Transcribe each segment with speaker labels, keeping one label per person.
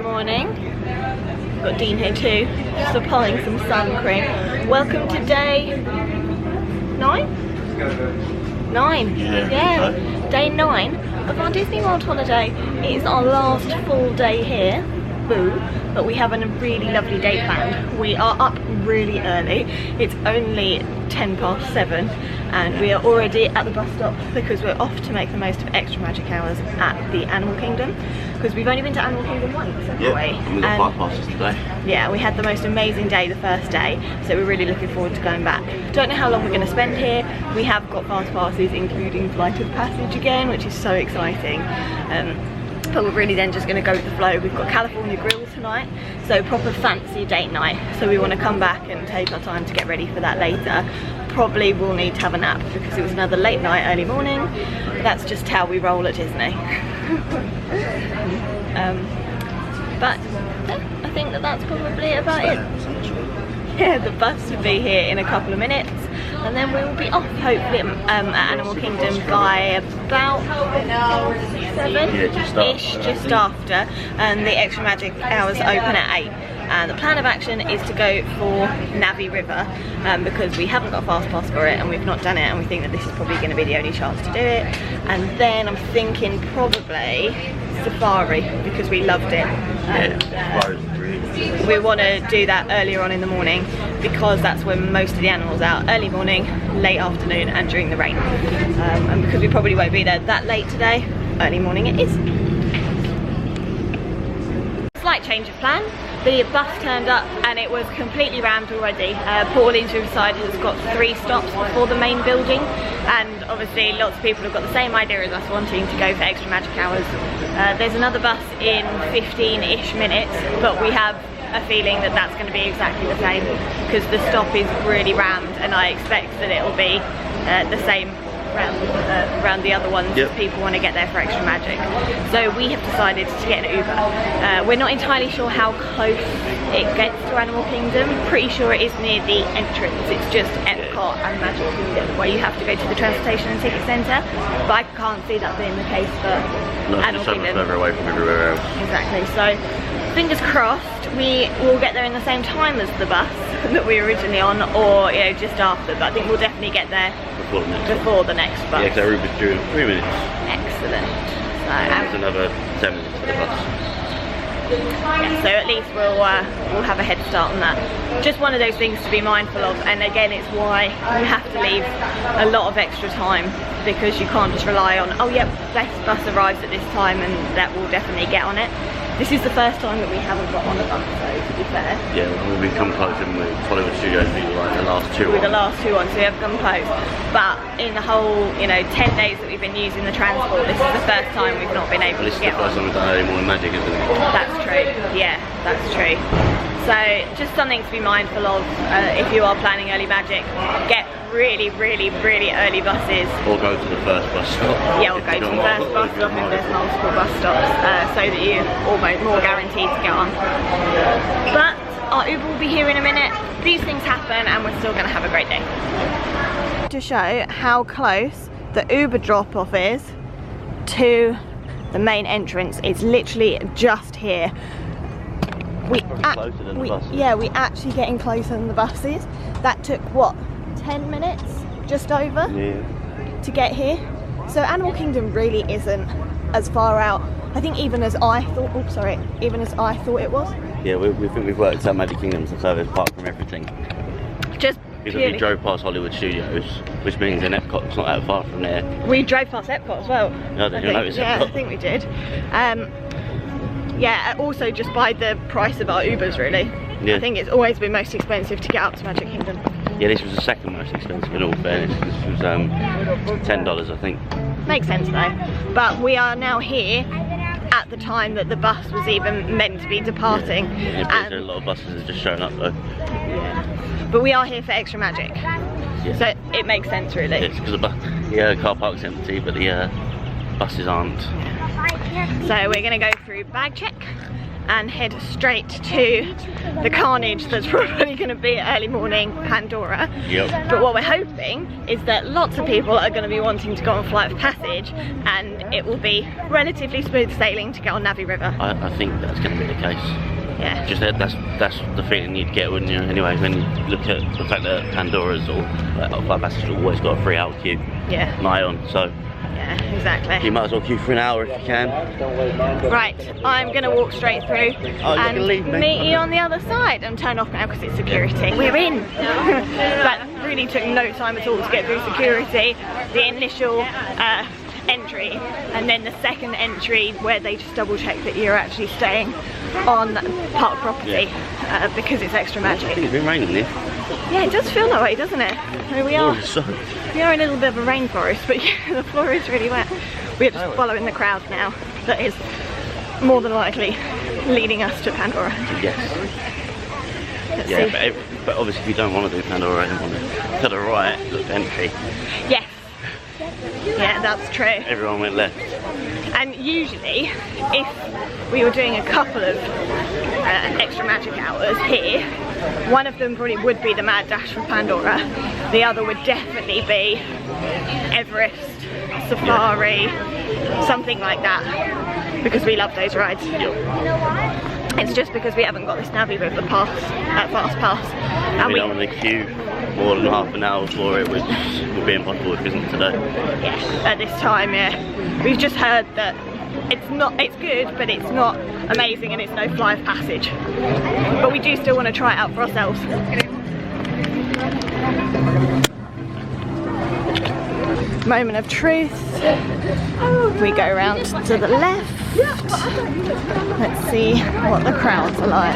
Speaker 1: morning. Got Dean here too, just applying some sun cream. Welcome to day 9? 9, yeah. Day 9 of our Disney World holiday. It is our last full day here, boo, but we have a really lovely day planned. We are up really early. It's only 7:10 and we are already at the bus stop because we're off to make the most of extra magic hours at the Animal Kingdom, because we've only been to Animal Kingdom once, haven't we?
Speaker 2: And we got 5 passes today.
Speaker 1: Yeah, we had the most amazing day the first day, so we're really looking forward to going back. Don't know how long we're going to spend here. We have got fast passes including Flight of Passage again, which is so exciting. But we're really then just going to go with the flow. We've got California Grill tonight, so proper fancy date night. So we want to come back and take our time to get ready for that later. Probably will need to have a nap because it was another late night, early morning. That's just how we roll at Disney. But yeah, I think that's probably about it. Yeah, the bus will be here in a couple of minutes and then we will be off hopefully at Animal Kingdom by about 7-ish, just after, and the extra magic hours open at 8. And the plan of action is to go for Navi River because we haven't got a fast pass for it and we've not done it, and we think that this is probably going to be the only chance to do it. And then I'm thinking probably Safari because we loved it. We want to do that earlier on in the morning because that's when most of the animals are out. Early morning, late afternoon and during the rain. And because we probably won't be there that late today, early morning it is. Slight change of plan. The bus turned up and it was completely rammed already. Port Orleans Riverside has got 3 stops before the main building, and obviously lots of people have got the same idea as us, wanting to go for extra magic hours. There's another bus in 15-ish minutes, but we have a feeling that that's going to be exactly the same because the stop is really rammed, and I expect that it'll be the same around the other ones. Yep. If people want to get there for extra magic. So we have decided to get an Uber. We're not entirely sure how close it gets to Animal Kingdom. Pretty sure it is near the entrance. It's just Epcot and Magic Kingdom where you have to go to the transportation and ticket centre, but I can't see that being the case for Animal Kingdom.
Speaker 2: So much further away from everywhere else.
Speaker 1: Exactly, so fingers crossed we will get there in the same time as the bus that we were originally on, or just after, but I think we'll definitely get there before the next bus.
Speaker 2: Yeah, because our Uber's due in 3 minutes.
Speaker 1: Excellent. So,
Speaker 2: there's another 10 minutes for the bus.
Speaker 1: Yeah, so at least we'll have a head start on that. Just one of those things to be mindful of, and again it's why you have to leave a lot of extra time, because you can't just rely on, oh yep, this bus arrives at this time and that will definitely get on it. This is the first time that we haven't got on a bus though, to be fair.
Speaker 2: Yeah, we've come close and with Hollywood Studios being like the last 2
Speaker 1: the last 2 on, so we have come close. But in the whole, 10 days that we've been using the transport, this is the first time we've not been able to get on.
Speaker 2: This is the first time we've done early morning magic, isn't it?
Speaker 1: That's true, yeah, that's true. So just something to be mindful of if you are planning early magic. Get really early buses.
Speaker 2: Or go to the first bus stop.
Speaker 1: Yeah, or go to the first bus stop if there's multiple bus stops, so that you're almost more guaranteed to get on. But our Uber will be here in a minute. These things happen and we're still going to have a great day. To show how close the Uber drop-off is to the main entrance, it's literally just here. We're actually getting closer than the buses. That took what, 10 minutes, just over, to get here. So Animal Kingdom really isn't as far out, I think, even as I thought. Even as I thought it was. Yeah,
Speaker 2: we think we've worked out Magic Kingdom's the furthest apart from everything.
Speaker 1: Just
Speaker 2: because we drove past Hollywood Studios, which means in Epcot's not that far from there.
Speaker 1: We drove past Epcot as well.
Speaker 2: No, did you notice
Speaker 1: yeah,
Speaker 2: Epcot?
Speaker 1: I think we did. Yeah, also just by the price of our Ubers, really. Yeah. I think it's always been most expensive to get up to Magic Kingdom.
Speaker 2: Yeah, this was the second most expensive in all fairness. This was $10, I think.
Speaker 1: Makes sense though. But we are now here at the time that the bus was even meant to be departing.
Speaker 2: Yeah, a lot of buses are just showing up though.
Speaker 1: Yeah. But we are here for extra magic. Yeah. So it makes sense really.
Speaker 2: Yeah, it's because the car park's empty, but the buses aren't.
Speaker 1: So we're going to go through bag check and head straight to the carnage that's probably going to be at early morning Pandora.
Speaker 2: Yep.
Speaker 1: But what we're hoping is that lots of people are going to be wanting to go on Flight of Passage, and it will be relatively smooth sailing to get on Navi River.
Speaker 2: I think that's going to be the case.
Speaker 1: Yeah.
Speaker 2: Just that's the feeling you'd get, wouldn't you? Anyway, when you look at the fact that Pandora's or Flight Passage has always got a 3-hour queue.
Speaker 1: Yeah.
Speaker 2: Nigh on, so.
Speaker 1: Yeah, exactly.
Speaker 2: You might as well queue for an hour if you can.
Speaker 1: Right, I'm going to walk straight through and meet you on the other side and turn off now because it's security. We're in! That really took no time at all to get through security. The initial entry and then the second entry where they just double check that you're actually staying on park property because it's extra magic.
Speaker 2: I think it's been raining here.
Speaker 1: Yeah, it does feel that way, doesn't it? I mean, we are a little bit of a rainforest, but yeah, the floor is really wet. We're just following the crowd now that is more than likely leading us to Pandora.
Speaker 2: Yes.
Speaker 1: Let's see.
Speaker 2: But obviously if you don't want to do Pandora, you want to the right, look entry.
Speaker 1: Yes. Yeah, that's true.
Speaker 2: Everyone went left.
Speaker 1: And usually, if we were doing a couple of extra magic hours here, one of them probably would be the Mad Dash for Pandora. The other would definitely be Everest, Safari, something like that, because we love those rides.
Speaker 2: Yep.
Speaker 1: It's just because we haven't got this Navi River pass, fast pass. And
Speaker 2: we don't want to queue more than half an hour for it, which would be impossible if it isn't today.
Speaker 1: Yeah, at this time, yeah. We've just heard that it's good, but it's not amazing and it's no Flight of Passage. But we do still want to try it out for ourselves. Moment of truth. We go around to the left. Let's see what the crowds are like.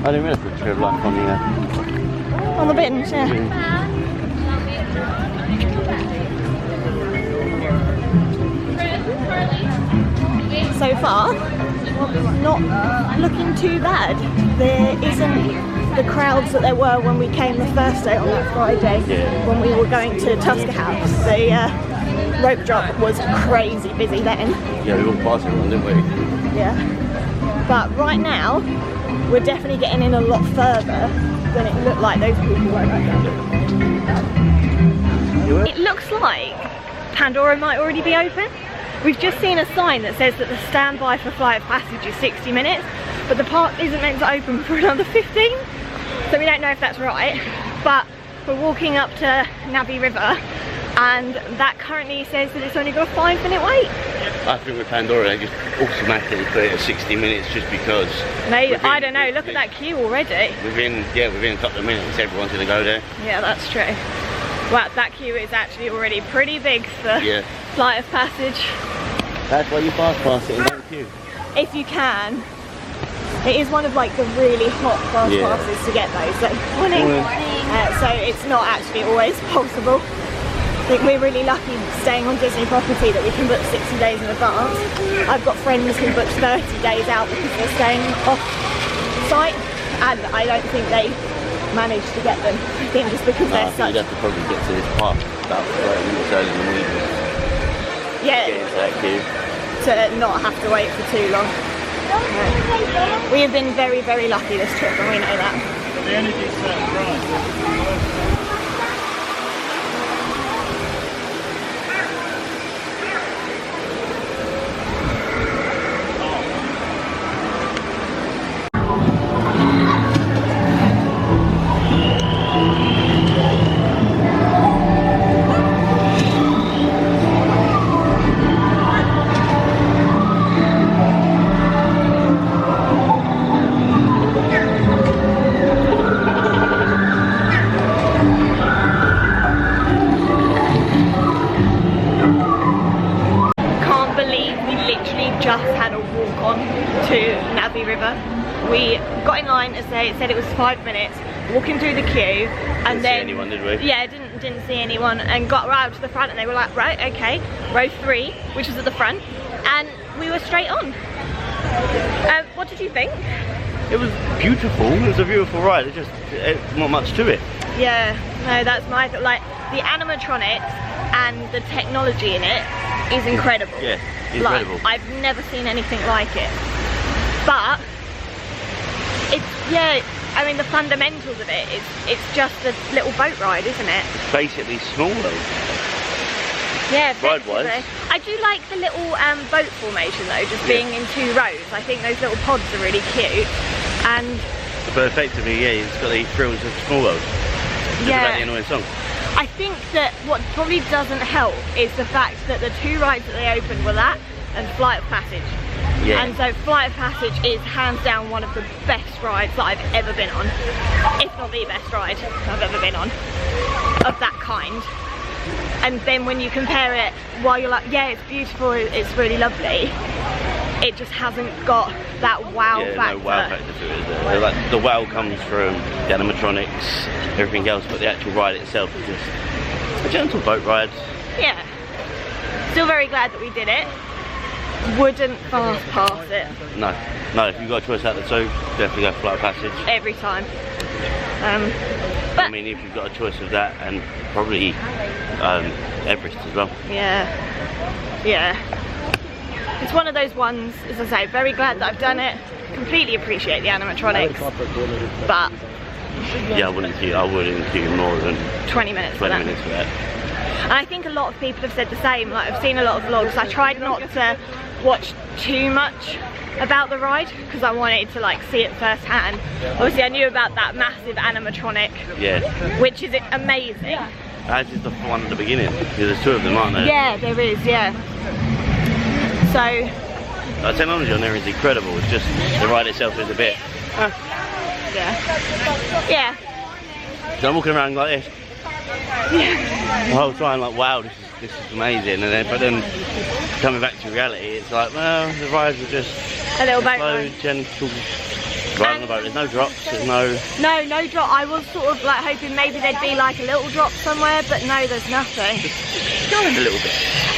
Speaker 2: I didn't realise the tree of life on
Speaker 1: the bins, yeah. So far, not looking too bad. There isn't the crowds that there were when we came the first day on that Friday, when we were going to Tusker House. The rope drop was crazy busy then.
Speaker 2: Yeah, we walked past everyone, didn't we?
Speaker 1: Yeah. But right now, we're definitely getting in a lot further than it looked like those people were right now. It looks like Pandora might already be open. We've just seen a sign that says that the standby for Flight of Passage is 60 minutes, but the park isn't meant to open for another 15, so we don't know if that's right. But we're walking up to Navi River, and that currently says that it's only got a 5-minute wait.
Speaker 2: I think with Pandora they just automatically put it at 60 minutes just because.
Speaker 1: No, I don't know, look at that queue already.
Speaker 2: Within a couple of minutes everyone's going to go there.
Speaker 1: Yeah, that's true. Well, that queue is actually already pretty big for Flight of Passage.
Speaker 2: That's why you fast pass it and don't queue.
Speaker 1: If you can. It is one of like the really hot fast passes to get those. So, morning. So it's not actually always possible. I think we're really lucky staying on Disney property that we can book 60 days in advance. I've got friends who book 30 days out because they're staying off site, and I don't think they manage to get them. I think just because they're such.
Speaker 2: You'd have to probably get to this park about 30 minutes early in the morning.
Speaker 1: Yeah.
Speaker 2: Get into that queue.
Speaker 1: To not have to wait for too long. No. We have been very, very lucky this trip, and we know that.
Speaker 3: The energy set, right.
Speaker 1: Just had a walk on to Navi River. We got in line as they said it was 5 minutes, walking through the queue, and
Speaker 2: didn't
Speaker 1: then
Speaker 2: see anyone, did we?
Speaker 1: Yeah, didn't see anyone, and got right up to the front, and they were like, right, okay, row 3, which was at the front, and we were straight on. What did you think?
Speaker 2: It was beautiful. It was a beautiful ride. It's not much to it.
Speaker 1: Yeah, no, that's my like. the animatronics and the technology in it is incredible.
Speaker 2: Yeah, incredible.
Speaker 1: Like, I've never seen anything like it. But it's, yeah, I mean the fundamentals of it, it's just a little boat ride, isn't it?
Speaker 2: It's basically small though.
Speaker 1: Yeah,
Speaker 2: ride-wise.
Speaker 1: I do like the little boat formation though, just being in 2 rows. I think those little pods are really cute. And
Speaker 2: but effectively, yeah, it's got the thrills of Small World. Just about the annoying song.
Speaker 1: I think that what probably doesn't help is the fact that the 2 rides that they opened were that and Flight of Passage.
Speaker 2: Yeah.
Speaker 1: And so Flight of Passage is hands down one of the best rides that I've ever been on. If not the best ride I've ever been on of that kind. And then when you compare it, while you're like, yeah, it's beautiful, it's really lovely, it just hasn't got that wow factor.
Speaker 2: No wow factor to it. Like, the wow comes from the animatronics, everything else, but the actual ride itself is just a gentle boat ride.
Speaker 1: Yeah. Still very glad that we did it. Wouldn't fast pass it.
Speaker 2: No, if you've got a choice out of the 2, definitely go Flight of Passage.
Speaker 1: Every time.
Speaker 2: But I mean, if you've got a choice of that and probably Everest as well.
Speaker 1: Yeah. It's one of those ones, as I say, very glad that I've done it. Completely appreciate the animatronics. But
Speaker 2: yeah, I wouldn't queue more than
Speaker 1: 20 minutes for that. And I think a lot of people have said the same. Like, I've seen a lot of vlogs. I tried not to watch too much about the ride because I wanted to like see it firsthand. Obviously I knew about that massive animatronic, which is amazing.
Speaker 2: As is the one at the beginning. There's 2 of them, aren't there?
Speaker 1: Yeah, there is, yeah. So
Speaker 2: the technology on there is incredible. It's just the ride itself is a bit
Speaker 1: yeah.
Speaker 2: So I'm walking around like this the whole time, like, wow, this is amazing. But then coming back to reality, it's like, well, the rides are just
Speaker 1: a little boat
Speaker 2: slow,
Speaker 1: ride.
Speaker 2: gentle ride on the boat. There's no drops, there's
Speaker 1: no drop. I was sort of like hoping maybe there'd be like a little drop somewhere, but no, there's nothing.
Speaker 2: Just going a little bit.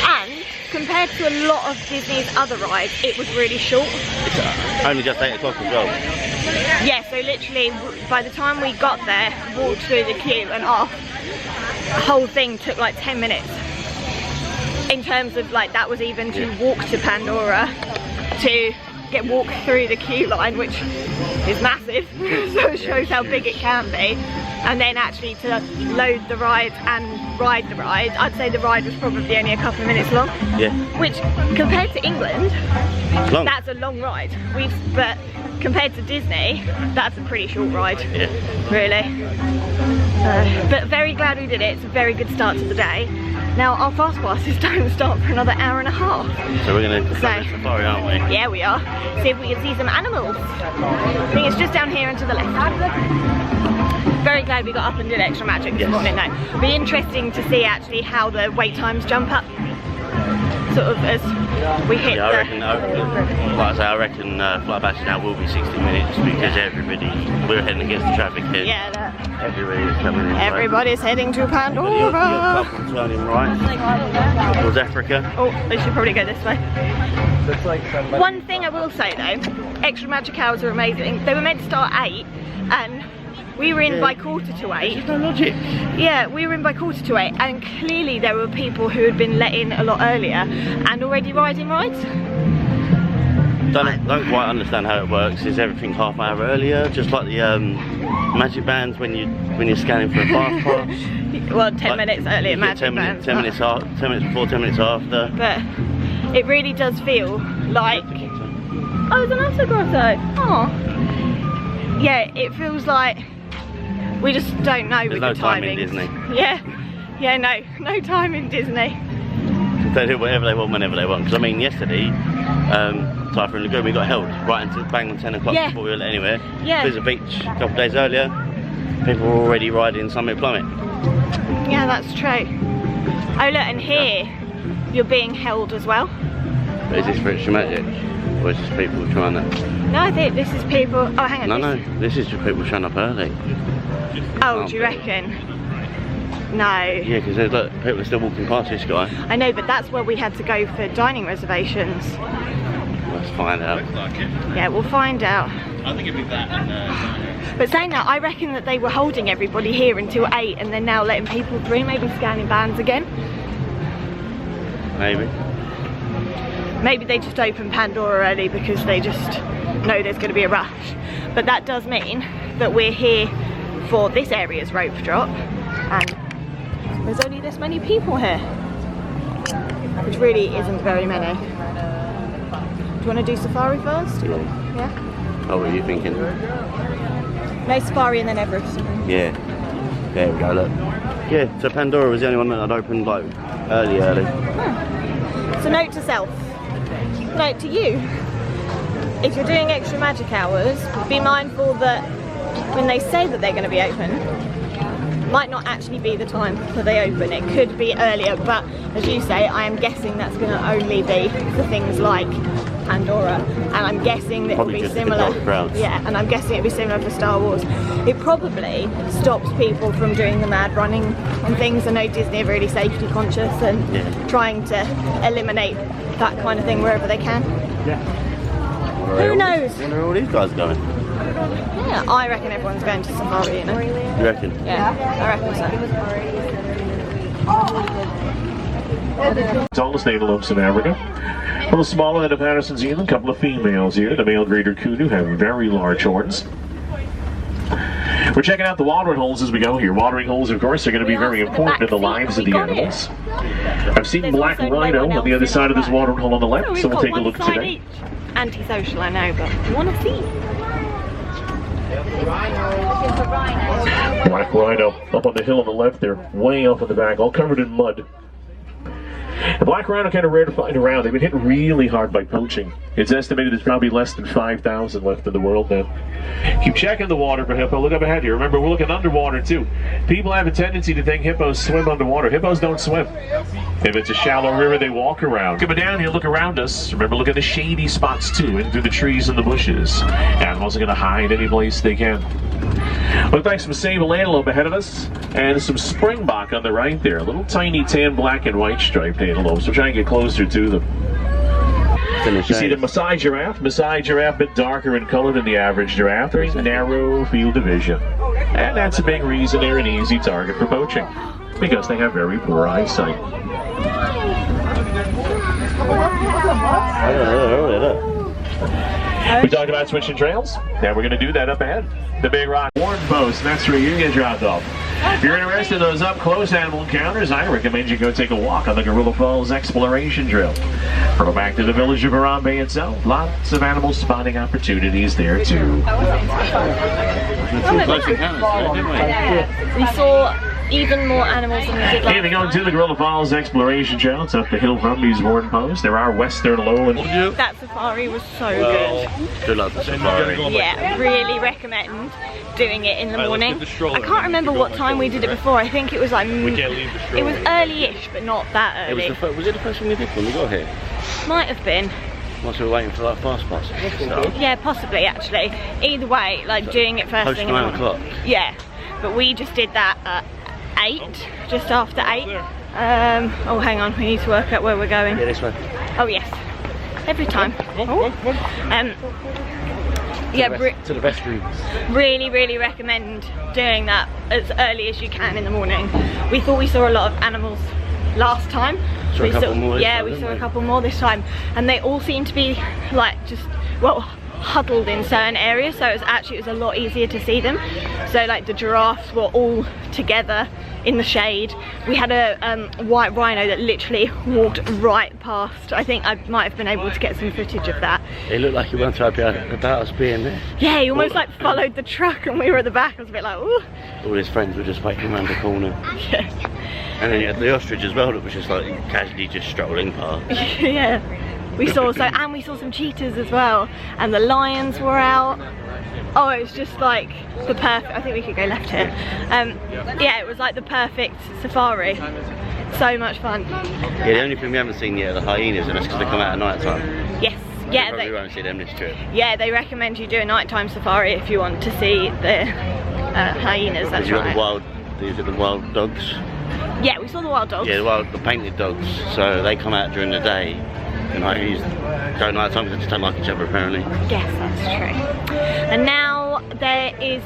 Speaker 1: And compared to a lot of Disney's other rides, it was really short.
Speaker 2: It's only just 8 o'clock as well.
Speaker 1: Yeah, so literally by the time we got there, walked through the queue and off, the whole thing took like 10 minutes. In terms of like, that was even to walk to Pandora, to walk through the queue line, which is massive, so it shows how big it can be. And then actually to load the ride and ride the ride, I'd say the ride was probably only a couple of minutes long. Yeah. Which, compared to England, that's a long ride. But compared to Disney, that's a pretty short ride. Yeah. Really. But very glad we did it. It's a very good start to the day. Now our fast passes don't start for another hour and a half.
Speaker 2: So we're going to start the safari, aren't we?
Speaker 1: Yeah, we are. See if we can see some animals. I think it's just down here and to the left. Very glad we got up and did extra magic this morning though. It'll be interesting to see actually how the wait times jump up. Sort of as we hit
Speaker 2: I reckon, like I say, I reckon Flight Passage now will be 60 minutes because we're heading against the traffic here.
Speaker 1: Yeah,
Speaker 2: everybody's coming in.
Speaker 1: Everybody's heading to Pandora.
Speaker 2: You're turning right towards Africa.
Speaker 1: Oh, they should probably go this way. One thing I will say though, extra magic hours are amazing. They were meant to start at 8 and we were in by 7:45.
Speaker 2: There's no logic.
Speaker 1: Yeah, we were in by 7:45 and clearly there were people who had been let in a lot earlier and already riding rides.
Speaker 2: Don't quite understand how it works. Is everything half an hour earlier? Just like the magic bands when you're scanning for a fast pass?
Speaker 1: Well, 10 minutes earlier magic bands.
Speaker 2: 10 minutes before, 10 minutes after.
Speaker 1: But it really does feel like... Oh, there's an otter grotto. Oh. Yeah, it feels like we just don't know with the timing.
Speaker 2: There's no time in Disney.
Speaker 1: Yeah, no time in Disney.
Speaker 2: They do whatever they want, whenever they want. Because I mean, yesterday, Typhoon Lagoon, we got held right until bang on 10 o'clock before we were let anywhere.
Speaker 1: Yeah.
Speaker 2: There's a beach a couple of days earlier. People were already riding Summit Plummet.
Speaker 1: Yeah, that's true. Oh look, and here you're being held as well.
Speaker 2: But is this for extra magic? Or is this people trying to...
Speaker 1: No, I think this is people... Oh, hang on.
Speaker 2: No, this is just people showing up early.
Speaker 1: Oh, do you reckon? No.
Speaker 2: Yeah, because look, people are still walking past this guy.
Speaker 1: I know, but that's where we had to go for dining reservations.
Speaker 2: I Let's find out.
Speaker 1: Yeah, we'll find out.
Speaker 3: I think it'd be that and
Speaker 1: But saying that, I reckon that they were holding everybody here until 8 and they're now letting people through, maybe scanning vans again.
Speaker 2: Maybe.
Speaker 1: Maybe they just opened Pandora early because they just know there's going to be a rush. But that does mean that we're here for this area's rope drop and there's only this many people here, which really isn't very many. Do you want to do safari first? Yeah?
Speaker 2: Oh, what are you thinking?
Speaker 1: No, safari and then Everest.
Speaker 2: Yeah. There we go, look. Yeah, so Pandora was the only one that had opened like early.
Speaker 1: So note to self, note to you, if you're doing extra magic hours, be mindful that when they say that they're going to be open, might not actually be the time that they open. It could be earlier, but as you say, I am guessing that's going to only be for things like Pandora, and I'm guessing that
Speaker 2: Probably
Speaker 1: it'll be
Speaker 2: just
Speaker 1: similar.
Speaker 2: the crowds.
Speaker 1: Yeah, and I'm guessing it'll be similar for Star Wars. It probably stops people from doing the mad running and things. I know Disney are really safety conscious and trying to eliminate that kind of thing wherever they can.
Speaker 2: Yeah.
Speaker 1: Who knows?
Speaker 2: Where are all these guys going?
Speaker 1: Yeah, I reckon everyone's going to safari, you know?
Speaker 2: You reckon?
Speaker 1: Yeah, I reckon so.
Speaker 4: Tallest antelopes in Africa. A little smaller than a Patterson Zealand. A couple of females here. The male greater kudu have very large horns. We're checking out the watering holes as we go here. Watering holes, of course, are going to be very important in the lives of the animals. I've seen black rhino on the other side of this watering hole on the left, so we'll take a look today.
Speaker 1: Antisocial, I know, but I want to see.
Speaker 4: Black rhino up on the hill on the left there, way up on the back, all covered in mud. The black rhino kind of rare to find around. They've been hit really hard by poaching. It's estimated there's probably less than 5,000 left in the world now. Keep checking the water for hippo. Look up ahead here. Remember, we're looking underwater too. People have a tendency to think hippos swim underwater. Hippos don't swim. If it's a shallow river, they walk around. Coming down here, look around us. Remember, look at the shady spots too, in through the trees and the bushes. Animals are going to hide any place they can. Looks like some sable antelope ahead of us, and some springbok on the right there. Little tiny tan, black, and white striped antelopes. We'll try and get closer to them. You see the Maasai giraffe. Maasai giraffe, a bit darker in color than the average giraffe. Very narrow field of vision. And that's a big reason they're an easy target for poaching, because they have very poor eyesight. We talked about switching trails. Now we're going to do that up ahead. The Big Rock Warren Post, that's where you get dropped off. If you're interested in those up-close animal encounters, I recommend you go take a walk on the Gorilla Falls Exploration Trail. Go back to the village of Harambe itself. Lots of animal spotting opportunities there too.
Speaker 1: We saw even more animals than we did last
Speaker 4: Hey, we're going to the Gorilla Falls Exploration Trail. It's up the hill from these Warren Post. There are western lowland.
Speaker 1: That safari was so good.
Speaker 2: Good luck the safari.
Speaker 1: Yeah, really recommend doing it in the morning. I can't remember what time we did it before. I think it was like it was early-ish, but not that early.
Speaker 2: Was it the first one we did when we got here?
Speaker 1: Might have been.
Speaker 2: Whilst we were waiting for that fast pass.
Speaker 1: Yeah, possibly actually. Either way, like doing it first thing in the
Speaker 2: 9
Speaker 1: morning.
Speaker 2: o'clock.
Speaker 1: Yeah, but we just did that at 8, just after 8. Oh, hang on, we need to work out where we're going.
Speaker 2: Yeah, this way.
Speaker 1: Oh yes, every time. Yeah,
Speaker 2: to the restrooms.
Speaker 1: really recommend doing that as early as you can in the morning. We thought we saw a lot of animals last time.
Speaker 2: Saw a couple more this time,
Speaker 1: we saw
Speaker 2: didn't
Speaker 1: a couple more this time, and they all seem to be like just huddled in certain areas, so it was a lot easier to see them. So like the giraffes were all together in the shade. We had a white rhino that literally walked right past. I think I might have been able to get some footage of that.
Speaker 2: It looked like he went about us being there.
Speaker 1: Yeah, he almost like followed the truck and we were at the back. I was a bit like, ooh.
Speaker 2: All his friends were just waiting around the corner.
Speaker 1: Yeah.
Speaker 2: And then you had the ostrich as well that was just like casually just strolling past.
Speaker 1: Yeah. We saw some cheetahs as well, and the lions were out. Oh, it was just like the perfect. I think we could go left here. Yeah, it was like the perfect safari. So much fun.
Speaker 2: Yeah, the only thing we haven't seen yet are the hyenas, and that's because they come out at night time.
Speaker 1: Yes. Yeah.
Speaker 2: We won't see them this trip.
Speaker 1: Yeah, they recommend you do a nighttime safari if you want to see the hyenas. That's right.
Speaker 2: These are the wild dogs.
Speaker 1: Yeah, we saw the wild dogs.
Speaker 2: Yeah, the painted dogs. So they come out during the day, And I use go night time because they just don't like each other apparently.
Speaker 1: Yes, that's true. And now there is,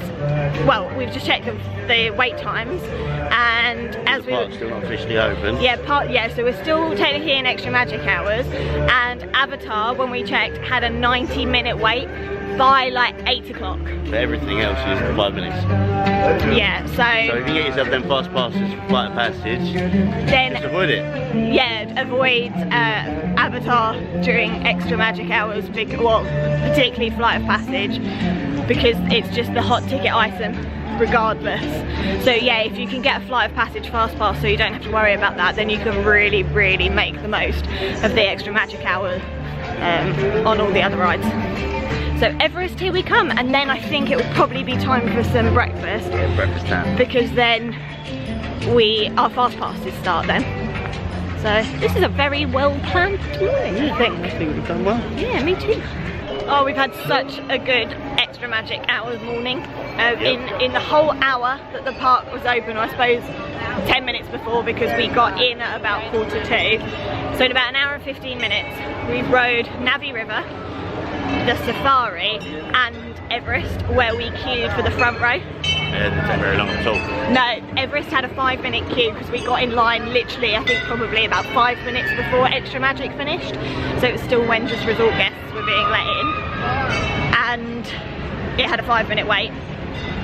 Speaker 1: well, we've just checked the wait times, and as
Speaker 2: the park's still not officially open.
Speaker 1: Yeah, so we're still technically in extra magic hours, and Avatar, when we checked, had a 90-minute wait by like 8 o'clock.
Speaker 2: But everything else is 5 minutes.
Speaker 1: Yeah,
Speaker 2: So if you get yourself them fast passes for Flight of Passage,
Speaker 1: then
Speaker 2: just avoid it.
Speaker 1: Yeah, avoid Avatar during extra magic hours, well, particularly Flight of Passage, because it's just the hot ticket item regardless. So yeah, if you can get a Flight of Passage fast pass so you don't have to worry about that, then you can really make the most of the extra magic hour on all the other rides. So Everest, here we come, and then I think it will probably be time for some breakfast.
Speaker 2: Yeah, breakfast time.
Speaker 1: Because then our fast passes start then. So this is a very well planned morning, I think.
Speaker 2: I think we've done well.
Speaker 1: Yeah, me too. Oh, we've had such a good extra magic hours morning. In the whole hour that the park was open, I suppose 10 minutes before, because we got in at about 1:45. So in about an hour and 15 minutes, we've rode Navi River, the Safari and Everest, where we queued for the front row.
Speaker 2: Yeah, it didn't take very long at all.
Speaker 1: No, Everest had a 5-minute queue because we got in line literally, I think probably about 5 minutes before Extra Magic finished. So it was still when just resort guests were being let in. And it had a 5-minute wait.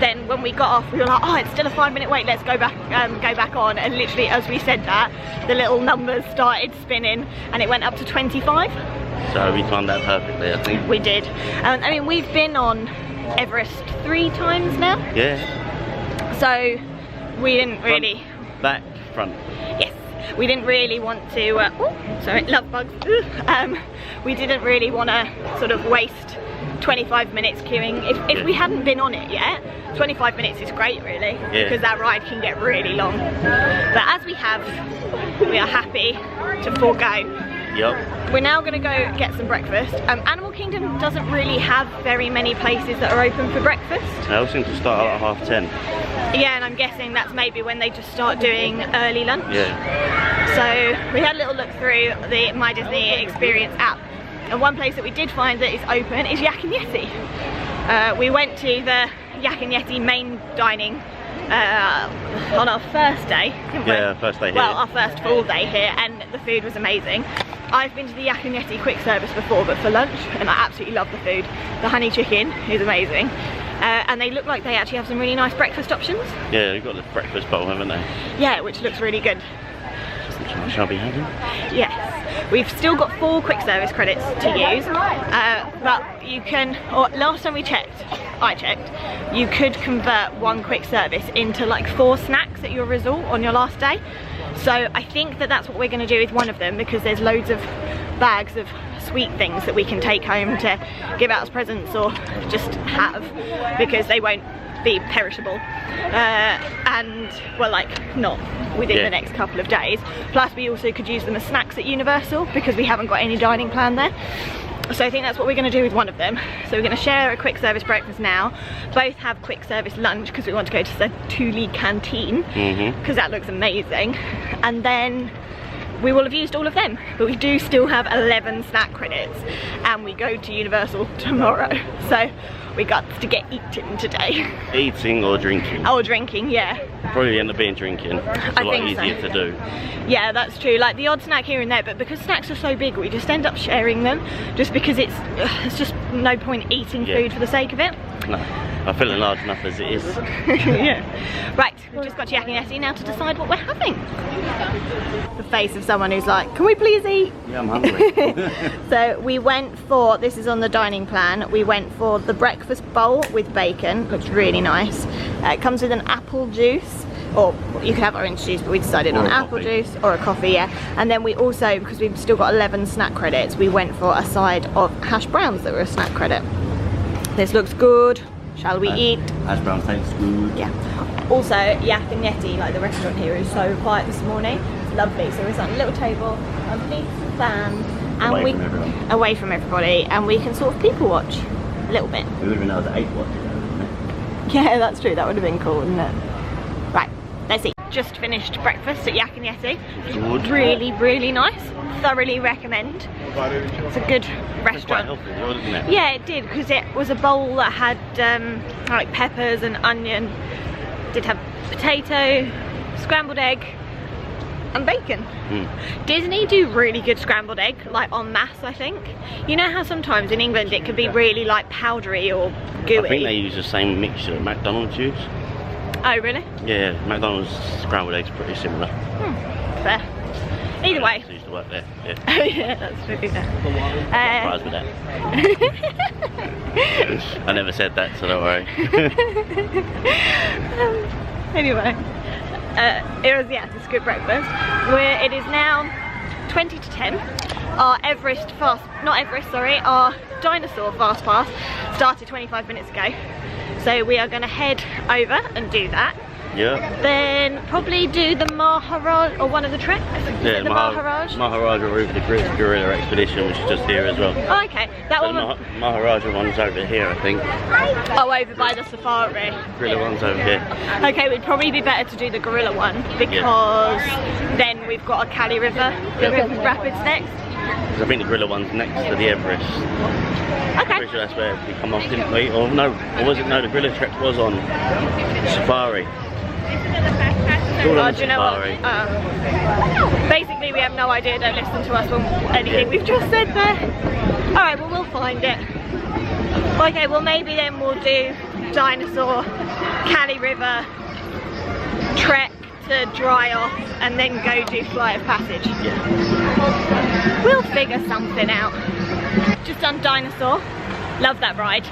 Speaker 1: Then when we got off, we were like, oh, it's still a 5-minute wait, let's go back on. And literally as we said that, the little numbers started spinning and it went up to 25.
Speaker 2: So we timed that perfectly, I think.
Speaker 1: We did. I mean, we've been on Everest 3 times now.
Speaker 2: Yeah.
Speaker 1: So we didn't really...
Speaker 2: Back, front.
Speaker 1: Yes. We didn't really want to... oh, sorry, love bugs. We didn't really want to sort of waste 25 minutes queuing. If we hadn't been on it yet, 25 minutes is great really, because that ride can get really long. But as we have, we are happy to forego.
Speaker 2: Yep.
Speaker 1: We're now going to go get some breakfast. Animal Kingdom doesn't really have very many places that are open for breakfast.
Speaker 2: They all seem to start at 10:30.
Speaker 1: Yeah, and I'm guessing that's maybe when they just start doing early lunch.
Speaker 2: Yeah.
Speaker 1: So we had a little look through the My Disney Experience app, and one place that we did find that is open is Yak Yeti. We went to the Yak Yeti main dining on our first day, didn't we?
Speaker 2: Yeah, first day here.
Speaker 1: Well, our first full day here, and the food was amazing. I've been to the Yak Yeti quick service before, but for lunch, and I absolutely love the food. The honey chicken is amazing. And they look like they actually have some really nice breakfast options.
Speaker 2: Yeah, they've got the breakfast bowl, haven't they?
Speaker 1: Yeah, which looks really good.
Speaker 2: Shall be having?
Speaker 1: Yes, we've still got 4 quick service credits to use, but you can, or last time I checked, you could convert 1 quick service into like 4 snacks at your resort on your last day. So I think that that's what we're going to do with one of them, because there's loads of bags of sweet things that we can take home to give out as presents or just have, because they won't be perishable and well, like not within the next couple of days. Plus we also could use them as snacks at Universal, because we haven't got any dining plan there. So I think that's what we're going to do with one of them. So we're going to share a quick service breakfast now, both have quick service lunch because we want to go to the Thule canteen, because that looks amazing, and then we will have used all of them. But we do still have 11 snack credits and we go to Universal tomorrow, so we got to get eating today.
Speaker 2: Eating or drinking?
Speaker 1: Oh, drinking, yeah.
Speaker 2: Probably end up being drinking. It's a lot easier to do.
Speaker 1: Yeah, that's true. Like the odd snack here and there, but because snacks are so big, we just end up sharing them, just because it's just no point eating food for the sake of it.
Speaker 2: No, I'm feeling large enough as it is.
Speaker 1: Yeah. Right, we've just got to Yak Yeti now to decide what we're having. The face of someone who's like, can we please eat?
Speaker 2: Yeah, I'm hungry.
Speaker 1: So we went for, this is on the dining plan, we went for the breakfast bowl with bacon. Looks really nice. It comes with an apple juice, or you can have orange juice, but we decided on apple juice or a coffee, yeah. And then we also, because we've still got 11 snack credits, we went for a side of hash browns that were a snack credit. This looks good. Shall we eat?
Speaker 2: Hash brown tastes good.
Speaker 1: Yeah. Also, Yak Yeti, like the restaurant here, is so quiet this morning. It's lovely. So we're on a little table underneath the fan, and away from everybody, and we can sort of people watch a little bit.
Speaker 2: We would have been able to 8 watch it, wouldn't it?
Speaker 1: Yeah, that's true. That would have been cool, wouldn't it? Right, let's eat. just finished breakfast at Yak Yeti.
Speaker 2: Good.
Speaker 1: Really, really nice. Thoroughly recommend. It's a good restaurant.
Speaker 2: Quite healthy as well, isn't it?
Speaker 1: Yeah, it did, because it was a bowl that had like peppers and onion. Did have potato, scrambled egg, and bacon. Disney do really good scrambled egg, like en masse, I think. You know how sometimes in England it can be really like powdery or gooey?
Speaker 2: I think they use the same mixture that McDonald's use.
Speaker 1: Oh, really?
Speaker 2: Yeah, McDonald's scrambled eggs pretty similar.
Speaker 1: Fair. Either way.
Speaker 2: I used to work there. Yeah.
Speaker 1: Oh yeah, that's really fair.
Speaker 2: Surprised with that. I never said that, so don't worry.
Speaker 1: Anyway, it was, yeah, it's a good breakfast. It is now 20 to 10. Our our Dinosaur fast pass started 25 minutes ago. So we are going to head over and do that.
Speaker 2: Yeah.
Speaker 1: Then probably do the Maharaj, or one of the treks.
Speaker 2: Yeah,
Speaker 1: the Maharaj.
Speaker 2: Maharaja route, the Gorilla Expedition, which is just here as well.
Speaker 1: Oh, okay. That
Speaker 2: The
Speaker 1: one.
Speaker 2: Maharaja one's over here, I think.
Speaker 1: Oh, over by the safari.
Speaker 2: Gorilla one's over here.
Speaker 1: Okay, it would probably be better to do the gorilla one because then we've got a Kali River, the river rapids next.
Speaker 2: Because I think the Gorilla one's next to the Everest.
Speaker 1: Okay.
Speaker 2: Pretty sure that's where we come off, didn't we? Or no, or was it? No, the Gorilla trek was on Safari.
Speaker 1: Oh, do you know what? Basically, we have no idea. Don't listen to us on anything we've just said there. Alright, well, we'll find it. Okay, well, maybe then we'll do Dinosaur, Kali River, trek to dry off, and then go do Flight of Passage.
Speaker 2: Yeah.
Speaker 1: We'll figure something out. Just done Dinosaur. Love that ride.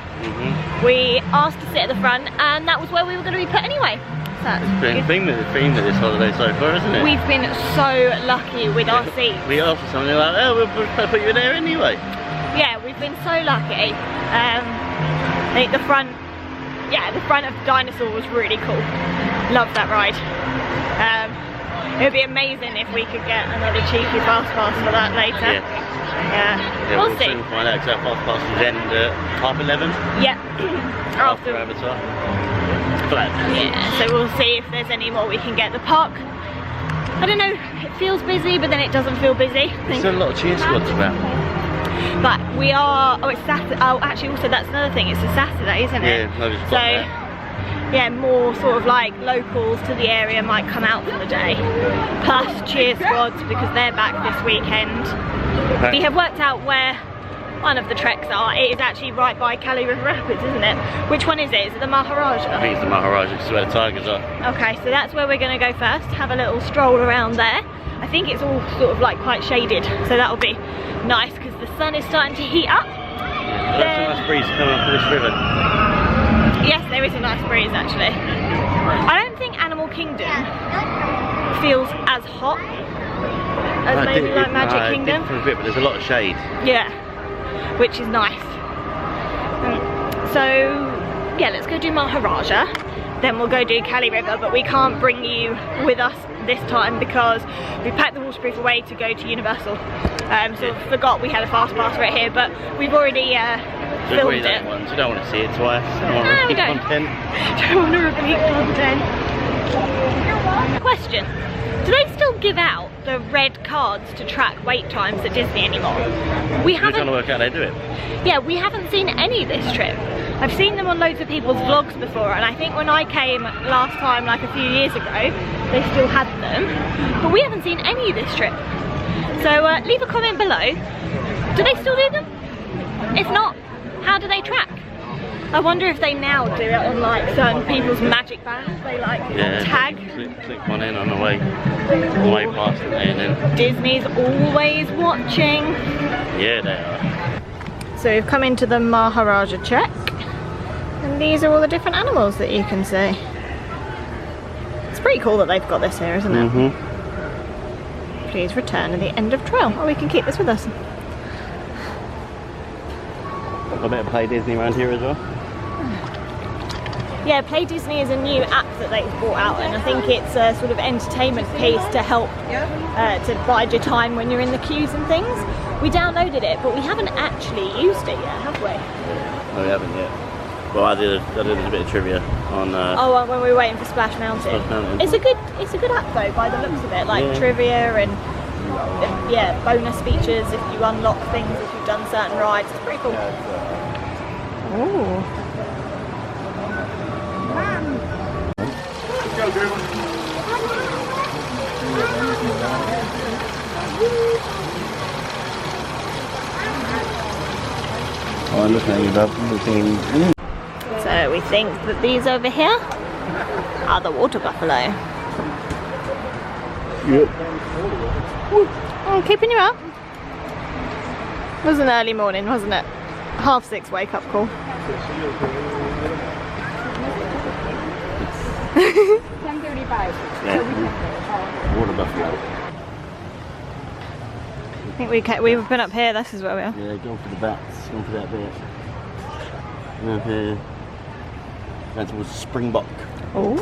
Speaker 1: We asked to sit at the front, and that was where we were going to be put anyway. So that's
Speaker 2: It's been the theme of this holiday so far, isn't it?
Speaker 1: We've been so lucky with our seats.
Speaker 2: We asked for something like, oh, we'll put you there anyway.
Speaker 1: Yeah, we've been so lucky. I think the front of Dinosaur was really cool. Love that ride. It would be amazing if we could get another cheeky fast pass for that later. Yeah,
Speaker 2: we'll
Speaker 1: see.
Speaker 2: soon find out because that fast pass is end at 11:30.
Speaker 1: Yeah.
Speaker 2: After Avatar.
Speaker 1: Yeah, so we'll see if there's any more we can get. The park, I don't know, it feels busy, but then it doesn't feel busy.
Speaker 2: There's a lot of cheer squads about.
Speaker 1: But we are, it's Saturday, actually also that's another thing, it's a Saturday, isn't it?
Speaker 2: Yeah, no, just
Speaker 1: so, yeah, more sort of like locals to the area might come out for the day. Plus cheer squads because they're back this weekend.
Speaker 2: Okay.
Speaker 1: We have worked out where one of the treks are. It is actually right by Kali River Rapids, isn't it? Which one is it? Is it the Maharaja?
Speaker 2: I think it's the Maharaja, because where the tigers are.
Speaker 1: Okay, so that's where we're going to go first. Have a little stroll around there. I think it's all sort of like quite shaded, so that'll be nice because the sun is starting to heat up.
Speaker 2: There's a nice breeze coming up this river.
Speaker 1: Yes, there is a nice breeze actually. I don't think Animal Kingdom feels as hot as maybe like Magic Kingdom.
Speaker 2: For a bit, but there's a lot of shade.
Speaker 1: Yeah, which is nice. So yeah, let's go do Maharaja. Then we'll go do Kali River, but we can't bring you with us this time because we packed the waterproof away to go to Universal. So forgot we had a fast pass right here, but we've already filmed it.
Speaker 2: Once. You don't want to see it twice.
Speaker 1: No, we don't.
Speaker 2: Content.
Speaker 1: Don't want to repeat content. Question. Do they still give out the red cards to track wait times at Disney anymore? We
Speaker 2: We're
Speaker 1: haven't.
Speaker 2: trying to work out how they do it.
Speaker 1: Yeah, we haven't seen any this trip. I've seen them on loads of people's vlogs before, and I think when I came last time, like a few years ago, they still had them. But we haven't seen any this trip. So leave a comment below. Do they still do them? If not, how do they track? I wonder if they now do it on like certain people's magic bands. They like tag.
Speaker 2: Click one in on the way past it, and then
Speaker 1: Disney's always watching.
Speaker 2: Yeah, they are.
Speaker 1: So we've come into the Maharaja trek, and these are all the different animals that you can see. It's pretty cool that they've got this here, isn't it? Please return at the end of trail. Oh, we can keep this with us.
Speaker 2: I better Play Disney around here as well.
Speaker 1: Yeah, Play Disney is a new app that they've brought out, and I think it's a sort of entertainment piece to help to bide your time when you're in the queues and things. We downloaded it, but we haven't actually used it yet, have we?
Speaker 2: No, we haven't yet. Well, I did a bit of trivia on.
Speaker 1: Oh, when we were waiting for Splash Mountain.
Speaker 2: Splash Mountain.
Speaker 1: It's a good app though, by the looks of it. Like trivia and yeah, bonus features if you unlock things if you've done certain rides. It's pretty cool. Ooh.
Speaker 2: Oh, I'm looking at you, Bob.
Speaker 1: So we think that these over here are the water buffalo.
Speaker 2: Yep.
Speaker 1: Oh, keeping you up. It was an early morning, wasn't it? 6:30 wake up call.
Speaker 5: 10:35.
Speaker 2: Yeah. Water buffalo.
Speaker 1: I think we've been up here. This is where we are.
Speaker 2: Yeah, go for the bats. Go for that bit. And up here. Going towards Springbok.
Speaker 1: Oh.